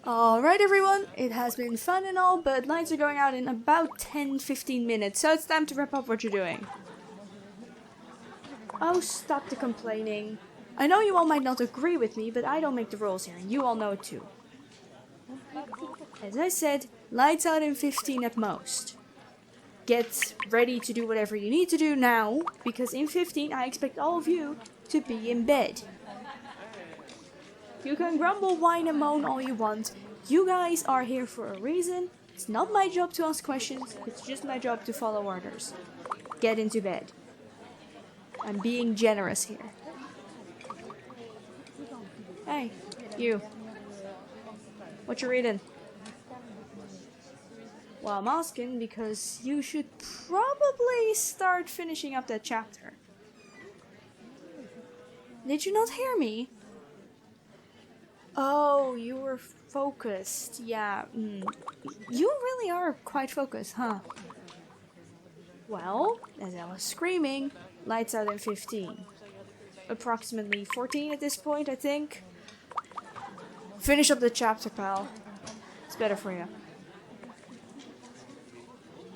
Alright everyone, it has been fun and all, but lights are going out in about 10-15 minutes, so it's time to wrap up what you're doing. Oh, stop the complaining. I know you all might not agree with me, but I don't make the rules here, and you all know it too. As I said, lights out in 15 at most. Get ready to do whatever you need to do now, because in 15 I expect all of you to be in bed. You can grumble, whine and moan all you want. You guys are here for a reason. It's not my job to ask questions, it's just my job to follow orders. Get into bed. I'm being generous here. Hey, you. What you reading? Well, I'm asking because you should probably start finishing up that chapter. Did you not hear me? Oh, you were focused. Yeah, you really are quite focused, huh? Well, as I was screaming, lights out in 15. Approximately 14 at this point, I think. Finish up the chapter, pal. It's better for you.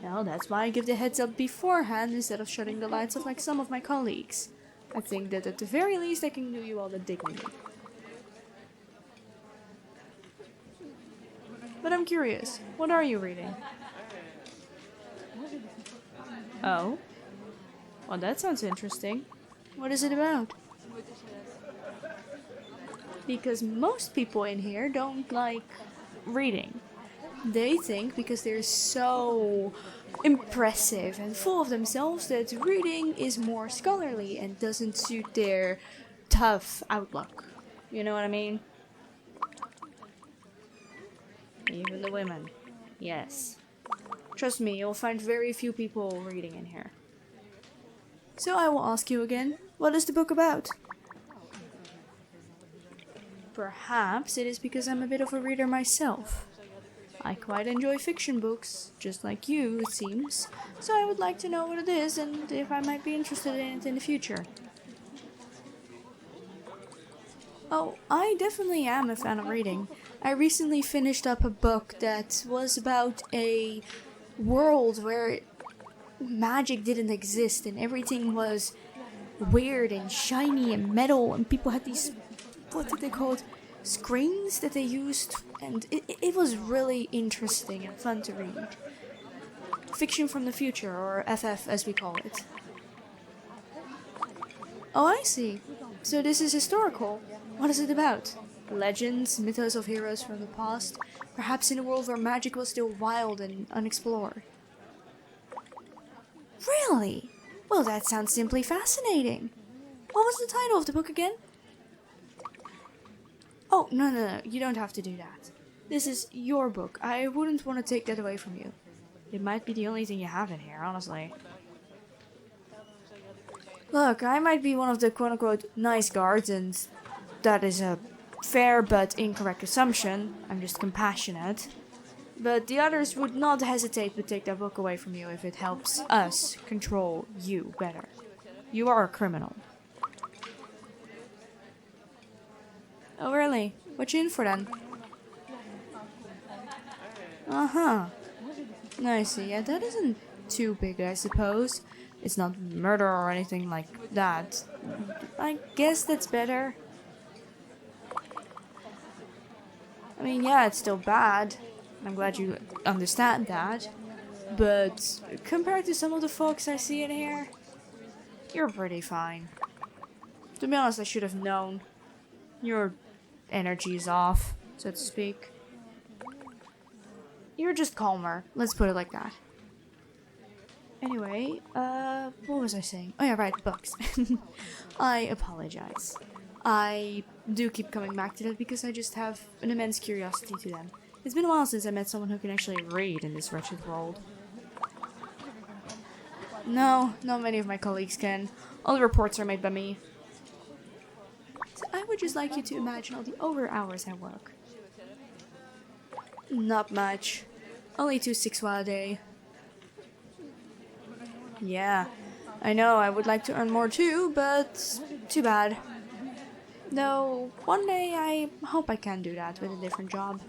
Well, that's why I give the heads up beforehand instead of shutting the lights off like some of my colleagues. I think that at the very least I can do you all the dignity. But I'm curious, what are you reading? Oh? Well, that sounds interesting. What is it about? Because most people in here don't like reading. They think because they're so impressive and full of themselves that reading is more scholarly and doesn't suit their tough outlook. You know what I mean? Even the women. Yes. Trust me, you'll find very few people reading in here. So I will ask you again, what is the book about? Perhaps it is because I'm a bit of a reader myself. I quite enjoy fiction books, just like you, it seems, so I would like to know what it is and if I might be interested in it in the future. Oh, I definitely am a fan of reading. I recently finished up a book that was about a world where magic didn't exist and everything was weird and shiny and metal and people had these, what did they call it, screens that they used, and it was really interesting and fun to read. Fiction from the future, or FF as we call it. Oh, I see. So this is historical. What is it about? Legends, mythos of heroes from the past, perhaps in a world where magic was still wild and unexplored. Really? Well, that sounds simply fascinating. What was the title of the book again? Oh, no, you don't have to do that. This is your book. I wouldn't want to take that away from you. It might be the only thing you have in here, honestly. Look, I might be one of the quote-unquote nice guards, and that is a fair but incorrect assumption. I'm just compassionate. But the others would not hesitate to take that book away from you if it helps us control you better. You are a criminal. Oh really? What you in for then? Uh-huh. I see. Yeah, that isn't too big, I suppose. It's not murder or anything like that. I guess that's better. I mean, yeah, it's still bad. I'm glad you understand that. But compared to some of the folks I see in here, you're pretty fine. To be honest, I should have known. Your energy is off, so to speak. You're just calmer, let's put it like that. Anyway, what was I saying? Oh yeah, right, books. I apologize. I do keep coming back to that because I just have an immense curiosity to them. It's been a while since I met someone who can actually read in this wretched world. No, not many of my colleagues can. All the reports are made by me. So I would just like you to imagine all the over hours I work. Not much. Only 2 6 a day. Yeah, I know I would like to earn more too, but too bad. Though, one day I hope I can do that with a different job.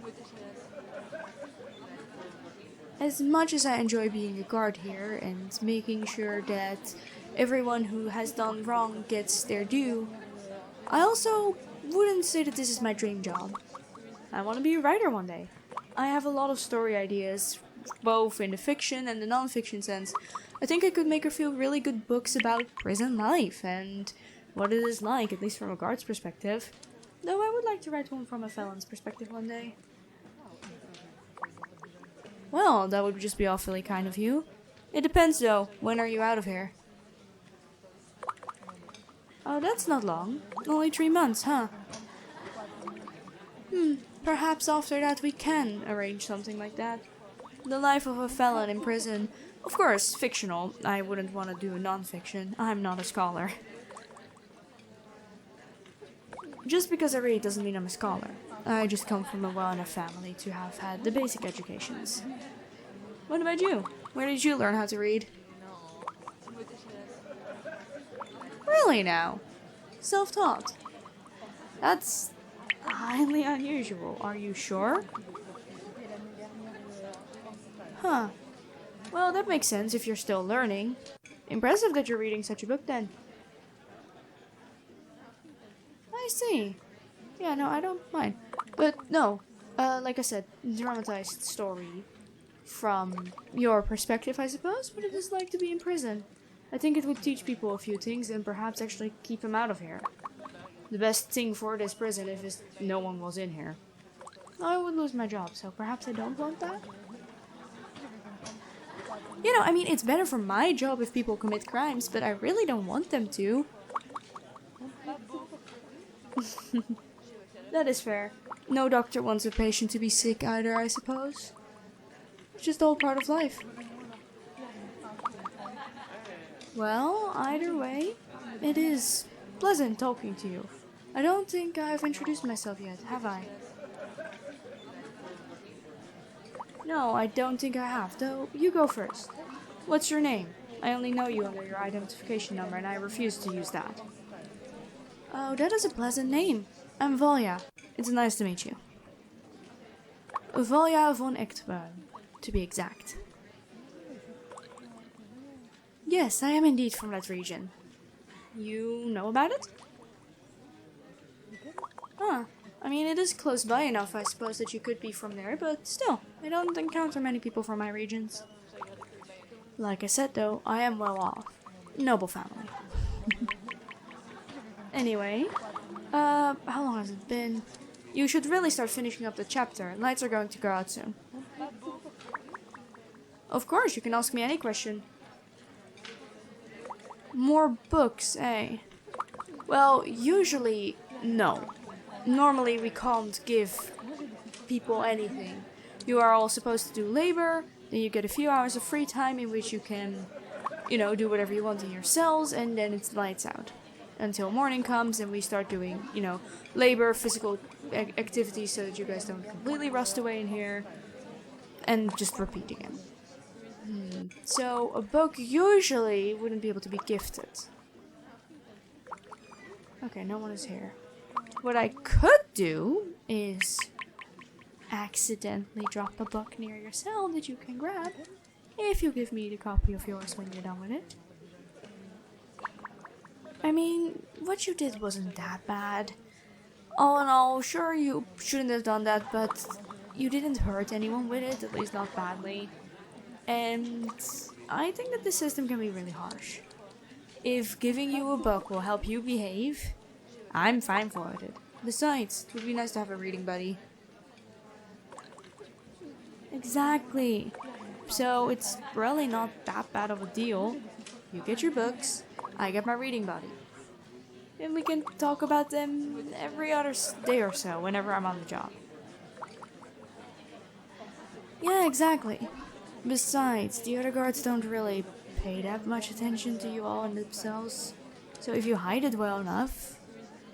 As much as I enjoy being a guard here and making sure that everyone who has done wrong gets their due, I also wouldn't say that this is my dream job. I want to be a writer one day. I have a lot of story ideas, both in the fiction and the non-fiction sense. I think I could make a few really good books about prison life and what it is like, at least from a guard's perspective. Though I would like to write one from a felon's perspective one day. Well, that would just be awfully kind of you. It depends though, when are you out of here? Oh, that's not long. Only 3 months, huh? Perhaps after that we can arrange something like that. The life of a felon in prison. Of course, fictional. I wouldn't want to do non-fiction. I'm not a scholar. Just because I read doesn't mean I'm a scholar. I just come from a well-enough family to have had the basic educations. What about you? Where did you learn how to read? Really now? Self-taught? That's highly unusual. Are you sure? Huh. Well, that makes sense if you're still learning. Impressive that you're reading such a book then. I see. Yeah, no, I don't mind. But no, like I said, dramatized story from your perspective, I suppose, what it is like to be in prison. I think it would teach people a few things and perhaps actually keep them out of here. The best thing for this prison if no one was in here. I would lose my job, so perhaps I don't want that. You know, I mean, it's better for my job if people commit crimes, but I really don't want them to. That is fair. No doctor wants a patient to be sick either, I suppose. It's just all part of life. Well, either way, it is pleasant talking to you. I don't think I've introduced myself yet, have I? No, I don't think I have, though you go first. What's your name? I only know you under your identification number and I refuse to use that. Oh, that is a pleasant name. I'm Volja. It's nice to meet you. Volja von Echtburn, to be exact. Yes, I am indeed from that region. You know about it? Huh. I mean, it is close by enough, I suppose, that you could be from there, but still, I don't encounter many people from my regions. Like I said, though, I am well off. Noble family. Anyway, how long has it been? You should really start finishing up the chapter. Lights are going to go out soon. Of course, you can ask me any question. More books, eh? Well, usually, no. Normally, we can't give people anything. You are all supposed to do labor, then you get a few hours of free time in which you can, do whatever you want in your cells, and then it's lights out. Until morning comes and we start doing, labor, physical activities so that you guys don't completely rust away in here. And just repeat again. So, a book usually wouldn't be able to be gifted. Okay, no one is here. What I could do is accidentally drop a book near your cell that you can grab if you give me the copy of yours when you're done with it. I mean, what you did wasn't that bad. All in all, sure, you shouldn't have done that, but you didn't hurt anyone with it, at least not badly. And I think that the system can be really harsh. If giving you a book will help you behave, I'm fine for it. Besides, it would be nice to have a reading buddy. Exactly. So it's really not that bad of a deal. You get your books, I get my reading buddy. And we can talk about them every other day or so, whenever I'm on the job. Yeah, exactly. Besides, the other guards don't really pay that much attention to you all in themselves. So if you hide it well enough,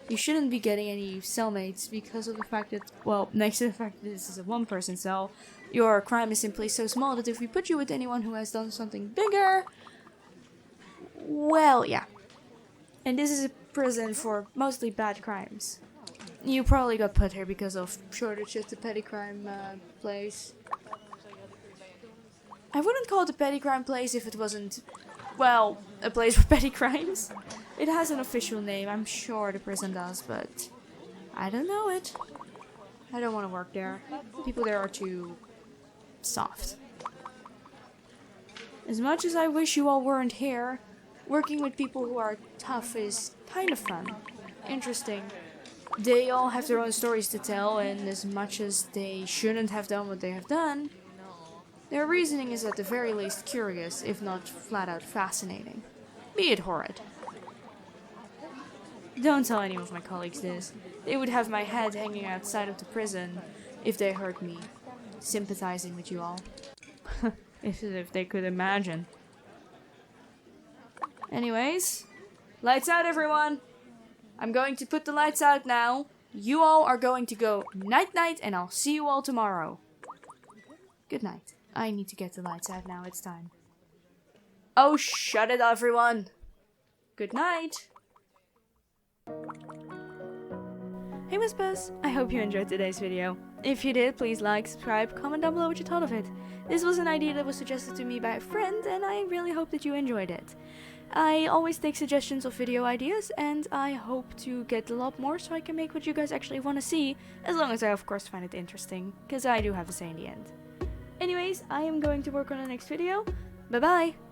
you shouldn't be getting any cellmates because of the fact that, well, next to the fact that this is a one-person cell, your crime is simply so small that if we put you with anyone who has done something bigger, well, yeah. And this is a prison for mostly bad crimes. You probably got put here because of shortage at the petty crime place. I wouldn't call it a petty crime place if it wasn't, well, a place for petty crimes. It has an official name, I'm sure the prison does, but I don't know it. I don't want to work there. People there are too soft. As much as I wish you all weren't here, working with people who are tough is kind of fun. Interesting. They all have their own stories to tell, and as much as they shouldn't have done what they have done, their reasoning is at the very least curious, if not flat out fascinating. Be it horrid. Don't tell any of my colleagues this. They would have my head hanging outside of the prison if they heard me sympathizing with you all. if they could imagine. Anyways, lights out everyone! I'm going to put the lights out now. You all are going to go night-night and I'll see you all tomorrow. Good night. I need to get the lights out now, it's time. Oh, shut it everyone! Good night! Hey Whispers, I hope you enjoyed today's video. If you did, please like, subscribe, comment down below what you thought of it. This was an idea that was suggested to me by a friend and I really hope that you enjoyed it. I always take suggestions of video ideas and I hope to get a lot more so I can make what you guys actually want to see, as long as I of course find it interesting, because I do have a say in the end. Anyways, I am going to work on the next video. Bye bye!